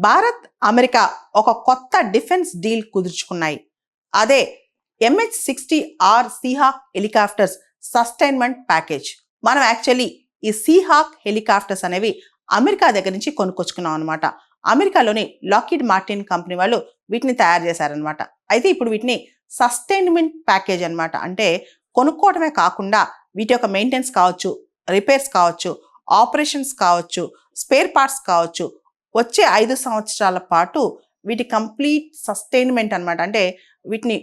Bharat America ఒక కొత్త defence deal కుదుర్చుకున్నాయి. అదే MH-60R సీహాక్ హెలికాప్టర్స్ సస్టైన్మెంట్ ప్యాకేజ్. మనం యాక్చువల్లీ ఈ సీహాక్ హెలికాప్టర్స్ అనేవి అమెరికా దగ్గర నుంచి కొనుక్కొచ్చుకున్నాం అనమాట. అమెరికాలోని లాక్హీడ్ మార్టిన్ కంపెనీ వాళ్ళు వీటిని తయారు చేశారనమాట. అయితే ఇప్పుడు వీటిని సస్టైన్మెంట్ ప్యాకేజ్ అనమాట. అంటే కొనుక్కోవడమే కాకుండా వీటి యొక్క మెయింటెనెన్స్ కావచ్చు, రిపేర్స్ కావచ్చు, ఆపరేషన్స్ కావచ్చు, స్పేర్ పార్ట్స్ కావచ్చు, వచ్చే 5 సంవత్సరాల పాటు వీటి కంప్లీట్ సస్టైన్మెంట్ అనమాట. అంటే వీటిని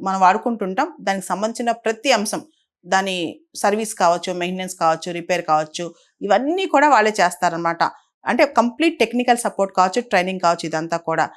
మనం వాడుకుంటుంటాం. దానికి సంబంధించిన ప్రతి అంశం, దాని సర్వీస్ కావచ్చు, మెయింటెనెన్స్ కావచ్చు, రిపేర్ కావచ్చు, ఇవన్నీ కూడా వాళ్ళే చేస్తారనమాట. అంటే కంప్లీట్ టెక్నికల్ సపోర్ట్ కావచ్చు, ట్రైనింగ్ కావచ్చు, ఇదంతా కూడా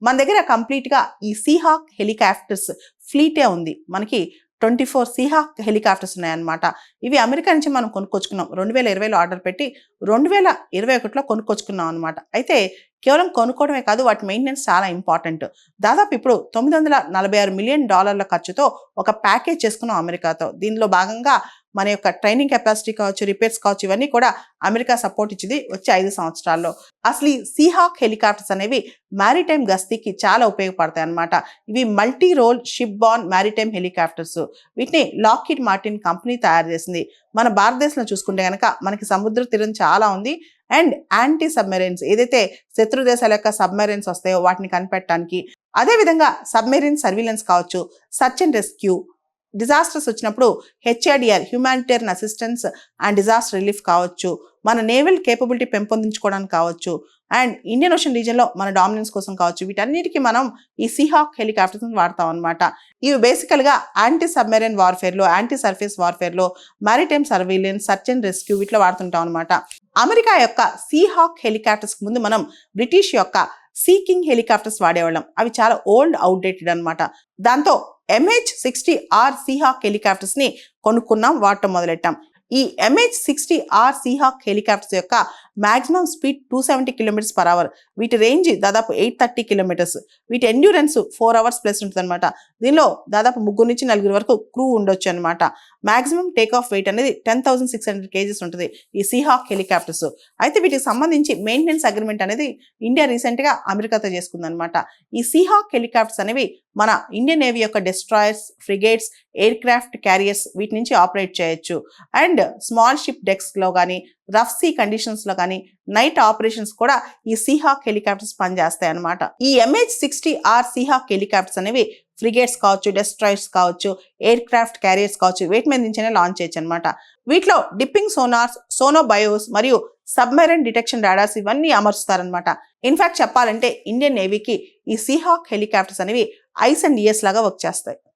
మన దగ్గర కంప్లీట్గా ఈ సీహాక్ హెలికాప్టర్స్ ఫ్లీటే ఉంది. మనకి 24 సీహాక్ హెలికాప్టర్స్ ఉన్నాయన్నమాట. ఇవి అమెరికా నుంచి మనం కొనుక్కొచ్చుకున్నాం. 2020లో ఆర్డర్ పెట్టి 2021లో కొనుక్కొచ్చుకున్నాం అనమాట. అయితే కేవలం కొనుక్కోవడమే కాదు, వాటి మెయింటెనెన్స్ చాలా ఇంపార్టెంట్. దాదాపు ఇప్పుడు $946 మిలియన్ ఖర్చుతో ఒక ప్యాకేజ్ చేసుకున్నాం అమెరికాతో. దీనిలో భాగంగా మన యొక్క ట్రైనింగ్ కెపాసిటీ కావచ్చు, రిపేర్స్ కావచ్చు, ఇవన్నీ కూడా అమెరికా సపోర్ట్ ఇచ్చింది వచ్చే 5 సంవత్సరాల్లో. అసలు ఈ సీహాక్ హెలికాప్టర్స్ అనేవి మ్యారిటైమ్ గస్తీకి చాలా ఉపయోగపడతాయి అన్నమాట. ఇవి multi role ship borne maritime helicopters. వీటిని లాక్హీడ్ మార్టిన్ కంపెనీ తయారు చేసింది. మన భారతదేశంలో చూసుకుంటే కనుక మనకి సముద్ర తీరం చాలా ఉంది. అండ్ యాంటీ సబ్మెరైన్స్, ఏదైతే శత్రు దేశాల యొక్క సబ్మెరైన్స్ వస్తాయో వాటిని కనిపెట్టడానికి, అదేవిధంగా సబ్మెరైన్ సర్వీలెన్స్ కావచ్చు, సర్చ్ అండ్ రెస్క్యూ, డిజాస్టర్స్ వచ్చినప్పుడు HADR humanitarian assistance and disaster relief కావచ్చు, మన నేవల్ కేపబిలిటీ పెంపొందించుకోవడానికి కావచ్చు, అండ్ ఇండియన్ ఓషన్ రీజియన్లో మన డామినెన్స్ కోసం కావచ్చు, వీటన్నిటికీ మనం ఈ సీహాక్ హెలికాప్టర్స్ వాడతాం అనమాట. ఇవి బేసికల్గా యాంటీ సబ్మెరైన్ వార్ఫేర్లో, యాంటీ సర్ఫేస్ వార్ఫేర్లో, maritime surveillance, search and rescue వీటిలో వాడుతుంటాం అనమాట. అమెరికా యొక్క సీహాక్ హెలికాప్టర్స్ ముందు మనం బ్రిటిష్ యొక్క సీ కింగ్ హెలికాప్టర్స్ వాడేవాళ్ళం. అవి చాలా ఓల్డ్ అవుట్డేటెడ్ అనమాట. దాంతో MH-60R సీహాక్ హెలికాప్టర్స్ ని కొనుక్కున్నాం, వాడటం మొదలెట్టాం. ఈ MH-60R సీహాక్ హెలికాప్టర్స్ యొక్క మాక్సిమం స్పీడ్ 270 km/h. వీటి రేంజ్ దాదాపు 830 km. వీటి ఎండ్యూరెన్స్ 4 hours ప్లస్ ఉంటుంది అనమాట. దీనిలో దాదాపు 3 నుంచి 4 వరకు క్రూ ఉండొచ్చు అనమాట. మాక్సిమం టేక్ ఆఫ్ వెయిట్ అనేది 10,600 kgs ఉంటుంది ఈ సీహాక్ హెలికాప్టర్స్. అయితే వీటికి సంబంధించి మెయింటెనెన్స్ అగ్రిమెంట్ అనేది ఇండియా రీసెంట్ గా అమెరికాతో చేసుకుందనమాట. ఈ సీహాక్ హెలికాప్టర్స్ అనేవి మన ఇండియన్ నేవీ యొక్క destroyers, frigates, air craft carriers వీటి నుంచి ఆపరేట్ చేయొచ్చు. అండ్ స్మాల్ షిప్ డెక్స్ లో కానీ, రఫ్ సీ కండిషన్స్ లో కానీ, నైట్ ఆపరేషన్స్ కూడా ఈ సీహాక్ హెలికాప్టర్స్ పనిచేస్తాయి అనమాట. ఈ MH-60R సీహాక్ హెలికాప్టర్స్ అనేవి ఫ్రిగేట్స్ కావచ్చు, డెస్ట్రాయర్స్ కావచ్చు, ఎయిర్ క్రాఫ్ట్ క్యారియర్స్ కావచ్చు, వీటి మీద నుంచే లాంచ్ చేయొచ్చు అనమాట. వీటిలో డిప్పింగ్ సోనార్స్, సోనోబయోస్ మరియు సబ్మెరైన్ డిటెక్షన్ రాడార్స్ ఇవన్నీ అమర్చుతారనమాట. ఇన్ఫాక్ట్ చెప్పాలంటే ఇండియన్ నేవీకి ఈ సీహాక్ హెలికాప్టర్స్ అనేవి ఐస్ అండ్ ఇయర్స్ లాగా వర్క్ చేస్తాయి.